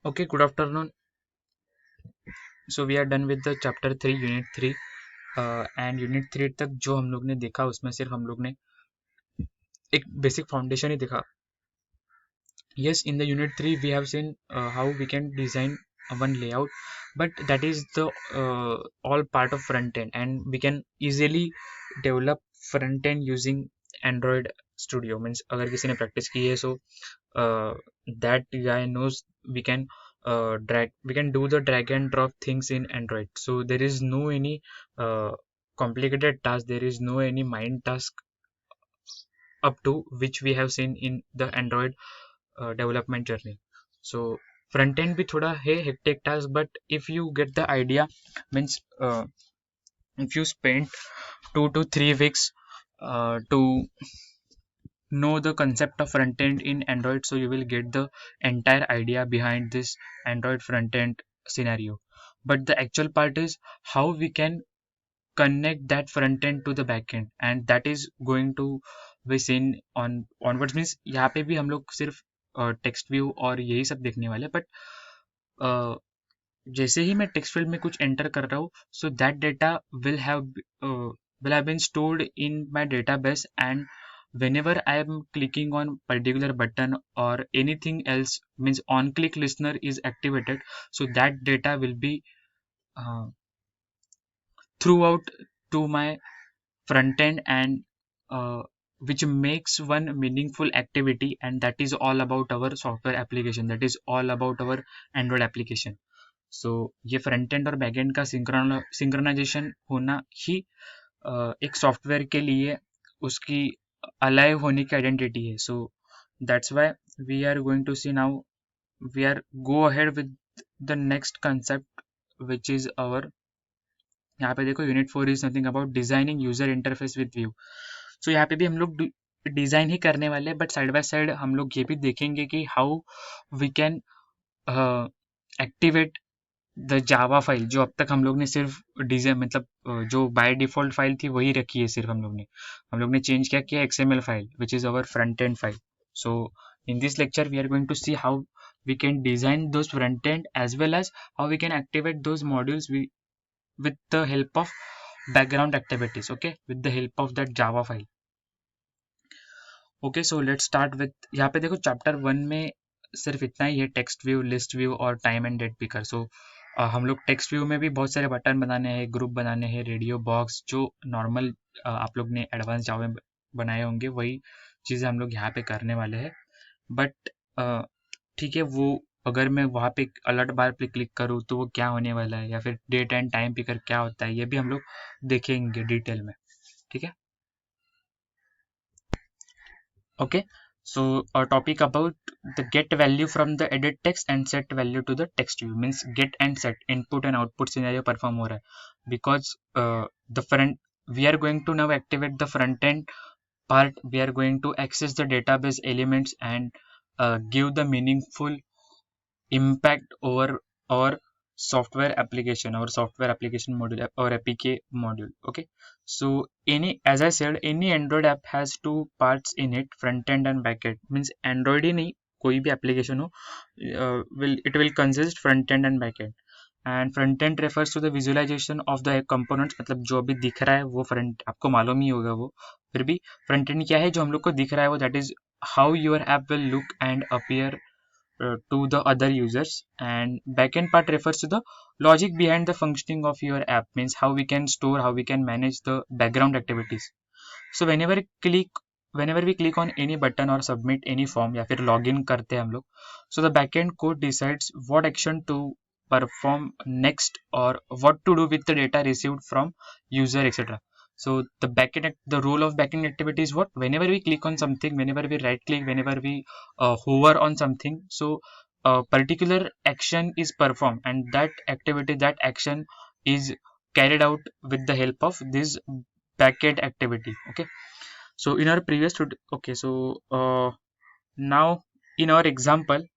Okay, good afternoon. So we are done with the chapter 3 unit 3 and unit 3 तक जो हम लोग ने देखा उसमें सिर्फ हम लोग ने एक बेसिक फाउंडेशन ही देखा. Yes, in the unit 3 we have seen how we can design one layout, but that is the all part of front end, and we can easily develop front end using Android Studio. Means अगर किसी ने practice की है, so that guy knows we can we can do the drag and drop things in Android. So there is no any complicated task, there is no any mind task up to which we have seen in the Android development journey. So front end भी थोड़ा है hectic task, but if you get the idea, means if you spend 2 to 3 weeks to know the concept of front end in Android, so you will get the entire idea behind this Android front end scenario. But the actual part is how we can connect that front end to the back end, and that is going to be seen on onwards. Means यहाँ पे भी हम लोग सिर्फ text view और यही सब देखने वाले, बट जैसे ही मैं टेक्स्ट फील्ड में कुछ एंटर कर रहा हूँ, so that data will have been stored in my database, and whenever I am clicking on particular button or anything else, means on click listener is activated, so that data will be uh, throughout to my front end, and which makes one meaningful activity, and that is all about our software application, that is all about our Android application. So ये front end और back and का synchronisation होना ही एक software के लिए उसकी alive होने की आइडेंटिटी है. So that's why we are going to see now, we are go ahead with the next concept which is our. यहाँ पे देखो unit 4 is nothing about designing user interface with view. So यहाँ पे भी हम लोग design ही करने वाले हैं, बट साइड बाय साइड हम लोग ये भी देखेंगे कि how we can activate the Java file, जो अब तक हम लोग ने सिर्फ डिजाइन मतलब जो बाय डिफॉल्ट फाइल थी वही रखी है. सिर्फ हम लोग ने चेंज क्या किया, XML file which is our front end file. So in this lecture we are going to see how we can design those front end as well as how we can activate those modules with the help of background activities. Okay, with the help of that java file. Okay, so let's start with. यहाँ पे देखो chapter 1 में सिर्फ इतना ही है, text view, list view और time and date picker. सो हम लोग टेक्स्ट व्यू में भी बहुत सारे बटन बनाने हैं, ग्रुप बनाने हैं, रेडियो बॉक्स, जो नॉर्मल आप लोग ने एडवांस जावा में बनाए होंगे वही चीज़ें हम लोग यहाँ पे करने वाले हैं. बट ठीक है, वो अगर मैं वहाँ पे अलर्ट बार पे क्लिक करूँ तो वो क्या होने वाला है, या फिर डेट एंड टाइम पिकर क्या होता है, ये भी हम लोग देखेंगे डिटेल में. ठीक है. Okay, so a topic about the get value from the edit text and set value to the text view. Means get and set input and output scenario perform हो रहा है, because the front, we are going to now activate the front end part. We are going to access the database elements and give the meaningful impact over our software application module or APK module. Okay, so any, as I said, any Android app has two parts in it, front end and back end. Means Android ही नहीं, कोई भी application हो, will consist front end and back end. And front end refers to the visualization of the components. मतलब जो अभी दिख रहा है वो फ्रंट, आपको मालूम ही होगा वो, फिर भी फ्रंट एंड क्या है जो हम लोग को दिख रहा है वो, that is how your app will look and appear to the other users. And backend part refers to the logic behind the functioning of your app. Means how we can store, how we can manage the background activities. So whenever we click on any button or submit any form या फिर login करते हैं हम लोग, so the backend code decides what action to perform next or what to do with the data received from user, etc. So the role of backend activity is what? Whenever we click on something, whenever we right click, whenever we hover on something, so a particular action is performed, and that activity, that action is carried out with the help of this backend activity. Okay, so in our previous okay, so now in our example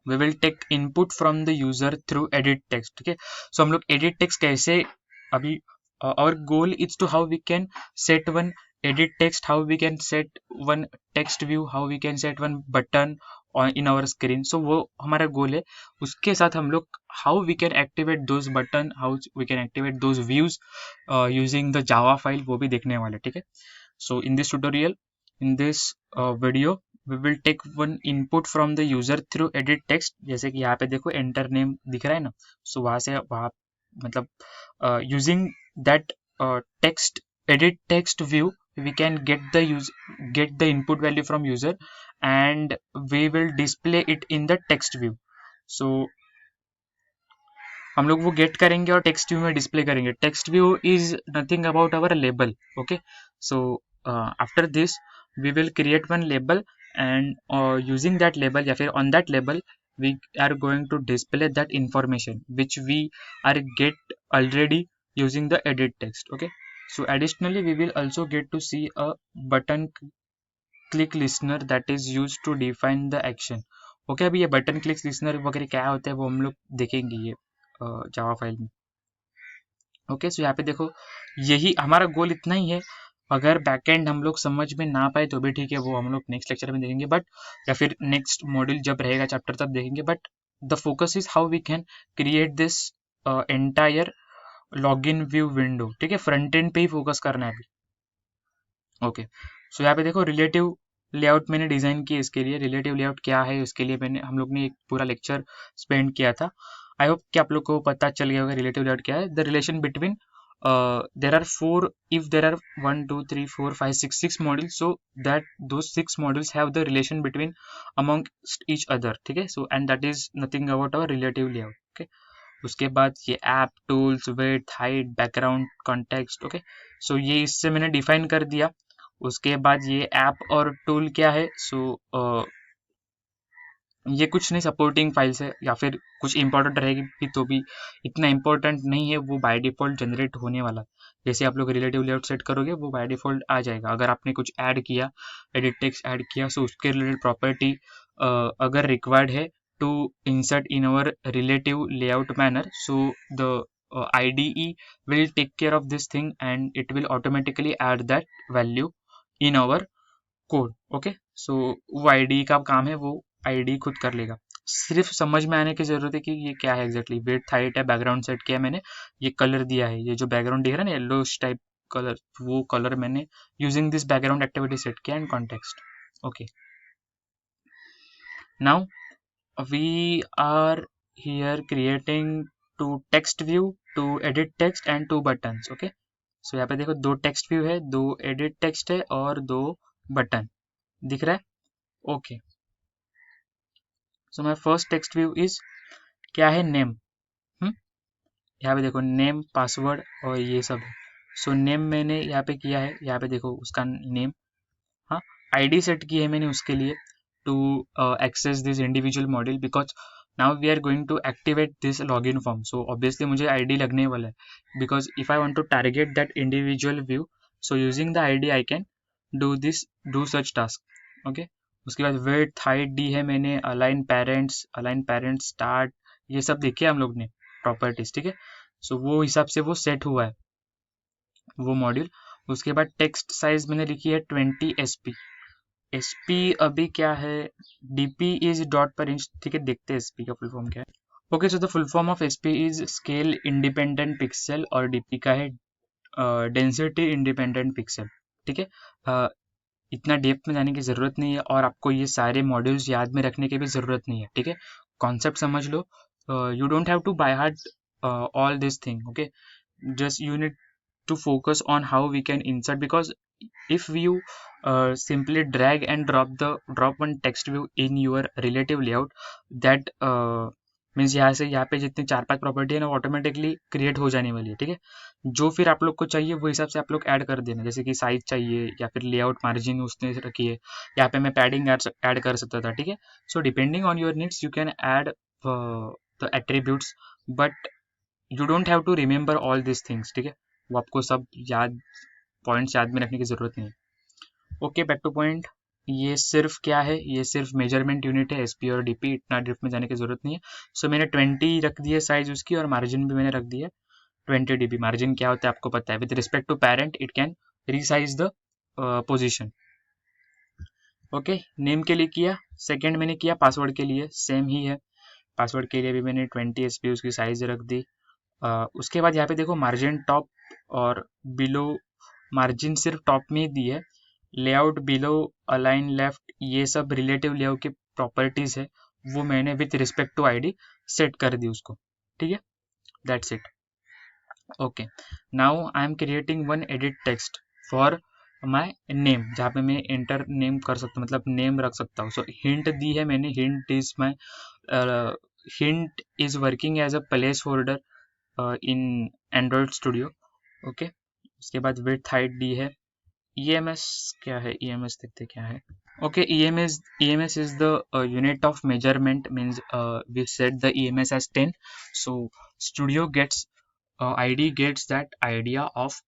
we will take input from the user through edit text. Okay, so हम लोग edit text कैसे, अभी our goal is to how we can set one edit text, how we can set one text view, how we can set one button on in our screen. So वो हमारा गोल है. उसके साथ हम लोग how we can activate those button, how we can activate those views using the Java file, वो भी देखने वाले. ठीक है. So in this tutorial, in this video, we will take one input from the user through edit text. जैसे कि यहाँ पे देखो enter name दिख रहा है ना. So वहाँ से वहाँ मतलब using that text edit text view, we can get the input value from user and we will display it in the text view. So हम लोग वो गेट करेंगे और टेक्स्ट व्यू में डिस्प्ले करेंगे. Text view is nothing about our label. Okay, so after this we will create one label and using that label या फिर on that label we are going to display that information which we are get already using the edit text. Okay, so additionally we will also get to see a button click listener that is used to define the action. Okay, अभी ये button click listener वगैरह क्या होता है वो हम लोग देखेंगे ये जावा फाइल में. ओके, सो यहाँ पे देखो यही हमारा गोल इतना ही है. अगर बैकएंड हम लोग समझ में ना पाए तो भी ठीक है, वो हम लोग नेक्स्ट लेक्चर में देखेंगे, बट या फिर नेक्स्ट मॉड्यूल जब रहेगा चैप्टर तब देखेंगे. But the focus is how we can create this entire login view window. ठीक है, फ्रंट एंड पे ही फोकस करना है अभी. ओके, सो यहाँ पे देखो रिलेटिव लेआउट मैंने डिजाइन किया. इसके लिए रिलेटिव लेआउट क्या है उसके लिए हम लोग ने एक पूरा लेक्चर स्पेंड किया था. आई होप कि आप लोग को पता चल गया होगा रिलेटिव लेआउट क्या है. The relation between there are four, if there are 1 2 3 4 5 6 modules, so that those 6 modules have the relation between amongst each other. ठीक है, so and that is nothing about our relative layout. okay, उसके बाद ये app tools width height background context. Okay, so ये इससे मैंने define कर दिया. उसके बाद ये ऐप और टूल क्या है. सो ये कुछ नहीं, सपोर्टिंग फाइल्स है या फिर कुछ इंपॉर्टेंट रहेगी तो भी इतना इंपॉर्टेंट नहीं है, वो बाय डिफॉल्ट जनरेट होने वाला. जैसे आप लोग रिलेटिव लेआउट सेट करोगे वो बाय डिफॉल्ट आ जाएगा. अगर आपने कुछ ऐड किया, एडिट टेक्स्ट ऐड किया, सो उसके रिलेटेड प्रॉपर्टी अगर रिक्वायर्ड है to insert in our relative layout manner, so the IDE will take care of this thing and it will automatically add that value in our code. Okay, so वो IDE का काम है, वो IDE खुद कर लेगा. सिर्फ समझ में आने की जरूरत है कि ये क्या है एग्जैक्टली. विड्थ हाइट है, बैकग्राउंड सेट किया मैंने, ये कलर दिया है, ये जो बैकग्राउंड दिख रहा है ना येलो टाइप कलर, वो कलर मैंने using this background activity set किया and context. Okay, now we are here creating two text view, two edit text and two buttons. Okay, so यहाँ पे देखो दो टेक्स्ट व्यू है, दो एडिट टेक्स्ट है और दो बटन दिख रहा है. Okay, so my first text view is क्या है, नेम. यहाँ पे देखो नेम, पासवर्ड और ये सब है. सो नेम मैंने यहाँ पे किया है, यहाँ पे देखो उसका नेम. हाँ, आईडी सेट की है मैंने उसके लिए to access this individual module, because now we are going to activate this login form. So obviously मुझे आईडी लगने वाला है, because if I want to target that individual view, so using the ID I can do such task. Okay, उसके बाद width height दी है मैंने, align parents start, ये सब देखे हम लोग ने प्रॉपर्टीज. ठीक है, सो वो हिसाब से वो सेट हुआ है वो मॉड्यूल. उसके बाद टेक्स्ट साइज मैंने लिखी है 20 SP. SP अभी क्या है, DP इज डॉट पर इंच. ठीक है, देखते हैं SP का फुल फॉर्म क्या है. Okay, so the full form of SP is scale independent pixel और DP का है डेंसिटी इंडिपेंडेंट पिक्सल. ठीक है, इतना डेप्थ में जाने की ज़रूरत नहीं है और आपको ये सारे मॉड्यूल्स याद में रखने की भी ज़रूरत नहीं है. ठीक है, कॉन्सेप्ट समझ लो. You don't have to by heart all this thing. Okay, just you need to focus on how we can insert, because if you simply drag and drop one text view in your relative layout, that means यहाँ से यहाँ पे जितनी 4-5 property है ना automatically create हो जाने वाली है. ठीक है, जो फिर आप लोग को चाहिए वो हिसाब से आप लोग ऐड कर देना. जैसे कि साइज चाहिए या फिर लेआउट मार्जिन उसने रखी है, यहाँ पे मैं पैडिंग ऐड कर सकता था. ठीक है, so depending on your needs you can add the attributes, but you don't have to remember all this things. ठीक है, वो आपको सब पॉइंट्स याद में रखने की ज़रूरत नहीं है. Okay, back two point. ये सिर्फ क्या है, ये सिर्फ मेजरमेंट यूनिट है. SP और DP इतना डिप में जाने की ज़रूरत नहीं है. सो मैंने 20 रख दी है साइज उसकी, और मार्जिन भी मैंने रख दी है 20 dB. मार्जिन क्या होता है आपको पता है, with respect to parent it can resize the position. Okay, name के लिए किया, सेकंड मैंने किया पासवर्ड के लिए, सेम ही है। पासवर्ड के लिए भी मैंने 20 SP उसकी साइज रख दी। उसके बाद यहाँ पे देखो मार्जिन टॉप और बिलो, मार्जिन सिर्फ टॉप में ही दी है। लेआउट बिलो, अलाइन लेफ्ट, ये सब रिलेटिव लेआउट की प्रॉपर्टीज है, वो मैंने with respect to ID set कर दी उसको। ठीक है, that's it. Okay, now I am creating one edit text for my name, जहाँ पे मैं एंटर नेम कर सकता हूँ, मतलब नेम रख सकता हूँ। सो हिंट दी है मैंने, hint is my hint is working as a placeholder in Android Studio. Okay, उसके बाद विड्थ हाइट दी है। EMS क्या है, EMS देखते क्या है। Okay, EMS is the unit of measurement, means we set the EMS as 10. So studio gets ID gets that idea of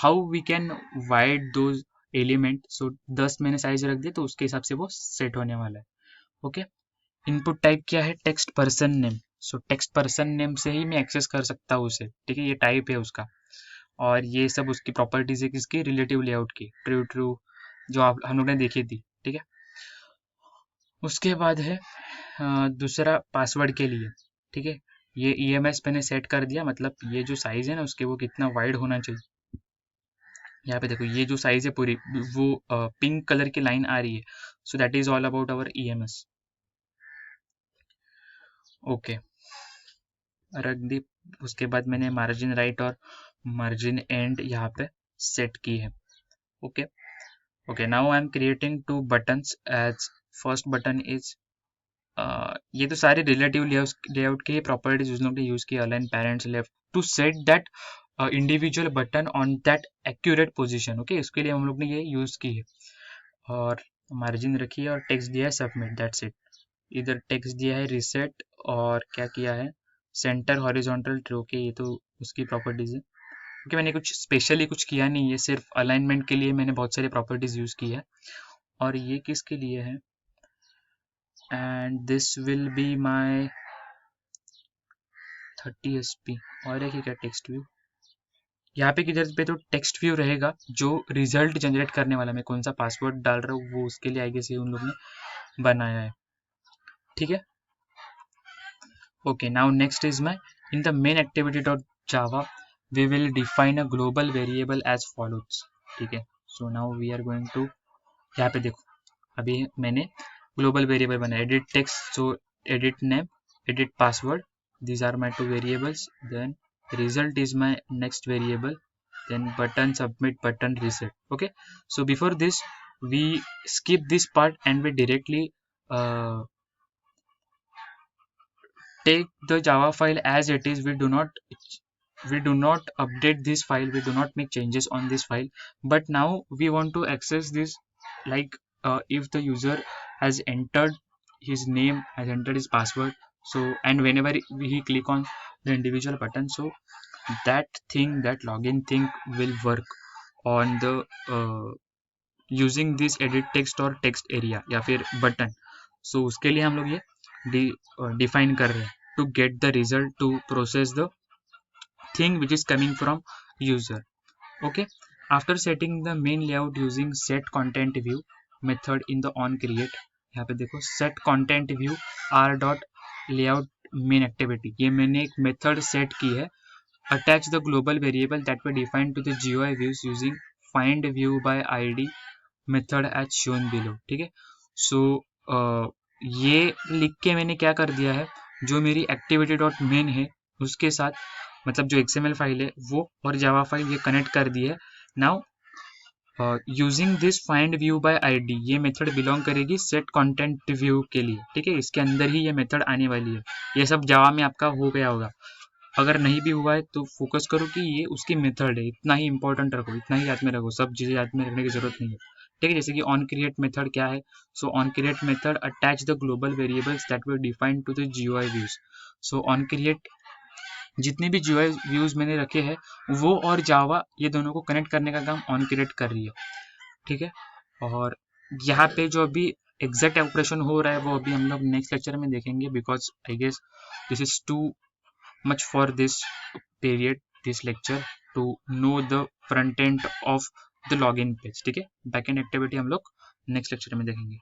how we can wide those element. So 10 मैंने size रख दिया तो उसके हिसाब से वो सेट होने वाला है। ओके, इनपुट टाइप क्या है, टेक्स्ट पर्सन नेम। सो टेक्स्ट पर्सन नेम से ही मैं एक्सेस कर सकता हूँ उसे। ठीक है, ये टाइप है उसका, और ये सब उसकी प्रॉपर्टीज है किसकी, रिलेटिव लेआउट की, ट्रू ट्रू जो आप हम लोग ने देखी थी। ठीक है, उसके बाद है दूसरा पासवर्ड के लिए। ठीक है, ये EMS मैंने सेट कर दिया, मतलब ये जो साइज है ना उसके, वो कितना वाइड होना चाहिए। यहाँ पे देखो ये जो साइज है पूरी, वो पिंक कलर की लाइन आ रही है। So that is all about our EMS। Okay, रख दी। उसके बाद मैंने मार्जिन राइट और मार्जिन एंड यहाँ पे सेट की है। Okay okay, now I am creating two buttons as first button is ये तो सारे रिलेटिव लेआउट के प्रॉपर्टीज उस लोग ने यूज किया, align parents left to set that individual button on that accurate position. Okay, इसके लिए हम लोग ने ये यूज की है। और मार्जिन रखी है और टेक्स्ट दिया है सबमिट, दैट्स इट। इधर टेक्स्ट दिया है रिसेट, और क्या किया है, सेंटर हॉरिजॉन्टल ट्रू के, ये तो उसकी प्रॉपर्टीज है। क्योंकि मैंने कुछ स्पेशली कुछ किया नहीं है, सिर्फ अलाइनमेंट के लिए मैंने बहुत सारी प्रॉपर्टीज यूज की है। और ये किसके लिए है, and this will be my 30 SP। और एक क्या, टेक्स्ट व्यू, यहाँ पे किधर पे तो टेक्स्ट व्यू रहेगा जो रिजल्ट जनरेट करने वाला, मैं कौन सा पासवर्ड डाल रहा हूँ वो उसके लिए आई गेस ये उन लोग ने बनाया है। ठीक है, okay, now next is my in the main activity dot java we will define a global variable as follows. ठीक है, so now we are going to, यहाँ पे देखो अभी मैंने ग्लोबल वेरिएबल बनाया, edit text, so edit name, edit password, these are my two variables, then result is my next variable, then button submit, button reset. Okay, so before this we skip this part and we directly take the Java file as it is. We do not update this file, we do not make changes on this file, but now we want to access this, like if the user has entered his name, has entered his password, so and whenever he click on the individual button, so that thing, that login thing will work on the using this edit text और text area या फिर button। so उसके लिए हम लोग ये define कर रहे हैं to get the result to process the thing which is coming from user. Okay, after setting the main layout using set content view method in the on create, यहाँ पे देखो set content view r dot layout main activity, ये मैंने एक method set की है। attach the global variable that we define to the GUI views using find view by id method as shown below। ठीक है, सो ये लिख के मैंने क्या कर दिया है, जो मेरी activity dot main है उसके साथ, मतलब जो XML फाइल है वो और जावा फाइल ये कनेक्ट कर दी है। Now using this find view bye ID, ये मेथड बिलोंग करेगी सेट कंटेंट व्यू के लिए। ठीक है, इसके अंदर ही ये मेथड आने वाली है। ये सब जावा में आपका हो गया होगा, अगर नहीं भी हुआ है तो फोकस करो कि ये उसकी मेथड है, इतना ही इंपॉर्टेंट रखो, इतना ही याद में रखो, सब चीज़ें याद में रखने की जरूरत नहीं है। ठीक है, जैसे कि ऑन क्रिएट मेथड क्या है, so on create method attach the global variables that were defined to the GUI views. So on create जितने भी GUI व्यूज मैंने रखे हैं वो और जावा ये दोनों को कनेक्ट करने का काम ऑन क्रिएट कर रही है। ठीक है, और यहाँ पे जो अभी एग्जैक्ट ऑपरेशन हो रहा है वो अभी हम लोग नेक्स्ट लेक्चर में देखेंगे, because I guess this is too much for this period, this lecture, to know the front end of the login page. ठीक है, बैकएंड एक्टिविटी हम लोग नेक्स्ट लेक्चर में देखेंगे।